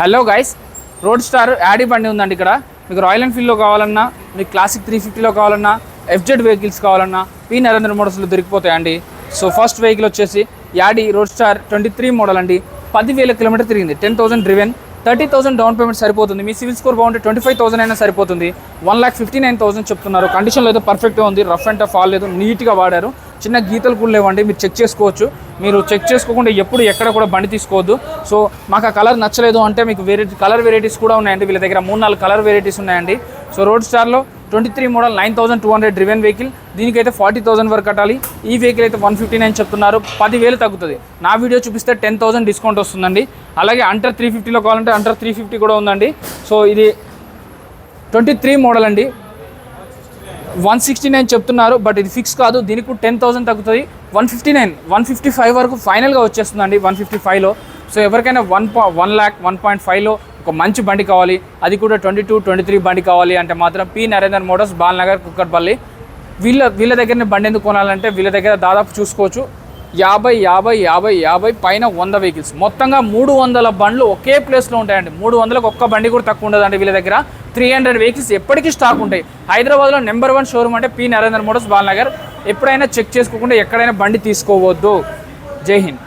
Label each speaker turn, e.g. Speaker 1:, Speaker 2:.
Speaker 1: Hello guys, road star యాడీ బండి ఉందండి ఇక్కడ. మీకు రాయల్ ఎన్ఫీల్డ్లో కావాలన్నా, మీకు క్లాసిక్ 350లో కావాలన్నా, ఎఫ్జెడ్ వెహికల్స్ కావాలన్నా పి నరేంద్ర మోటార్స్లో దొరికిపోతాయండి. సో ఫస్ట్ వెహికల్ వచ్చేసి యాడీ రోడ్ స్టార్ 23 మోడల్ అండి. 10,000 కిలోమీటర్ తిరిగింది, 10,000 డ్రివెన్, 30,000 డౌన్ పేమెంట్ సరిపోతుంది. మీ సివిల్ స్కోర్ బాగుంటే 25,000 అయినా సరిపోతుంది. 1,59,000 చెప్తున్నారు. కండిషన్లో అయితే పర్ఫెక్ట్గా ఉంది, రఫ్ అండ్ టఫ్ లేదు, నీట్గా వాడారు. చిన్న గీతలు కూడా లేవండి, మీరు చెక్ చేసుకోవచ్చు. మీరు చెక్ చేసుకోకుండా ఎప్పుడు ఎక్కడ కూడా బండి తీసుకోవద్దు. సో మాకు ఆ కలర్ నచ్చలేదు అంటే మీకు కలర్ వెరైటీస్ కూడా ఉన్నాయండి. వీళ్ళ దగ్గర 3-4 కలర్ వెరైటీస్ ఉన్నాయండి. సో రోడ్ స్టార్లో 23 మోడల్ 9,200 డ్రివెన్ వెహికల్, దీనికైతే 40,000 వరకు కట్టాలి. ఈ వెహికల్ అయితే 159 చెప్తున్నారు, 10,000 తగ్గుతుంది. నా వీడియో చూపిస్తే 10,000 డిస్కౌంట్ వస్తుందండి. అలాగే అండర్ 350లో కావాలంటే అండర్ 350 కూడా ఉందండి. సో ఇది 23 మోడల్ అండి, 169 చెప్తున్నారు, బట్ ఇది ఫిక్స్ కాదు. దీనికి 10,000 తగ్గుతుంది. 159, 155 వరకు ఫైనల్గా వచ్చేస్తుందండి 155లో. సో ఎవరికైనా 1 lakh 1.5లో ఒక మంచి బండి కావాలి, అది కూడా 22, 23 బండి కావాలి అంటే మాత్రం పి నరేంద్ర మోటార్స్, బాల్నగర్, కుక్కట్పల్లి. వీళ్ళ దగ్గరనే బండి ఎందుకు కొనాలంటే వీళ్ళ దగ్గర దాదాపు చూసుకోవచ్చు 50 పైన 100 వెహికల్స్, మొత్తంగా 300 బండ్లు ఒకే ప్లేస్లో ఉంటాయండి. 300లకు ఒక్క బండి కూడా తక్కువ ఉండదండి వీళ్ళ దగ్గర. 300 వెహికల్స్ ఎప్పటికీ స్టాక్ ఉంటాయి. హైదరాబాద్లో నెంబర్ 1 షోరూమ్ అంటే పి నరేంద్ర మోటార్స్, బాల్నగర్. ఎప్పుడైనా చెక్ చేసుకోకుండా ఎక్కడైనా బండి తీసుకోవద్దు. జై హింద్.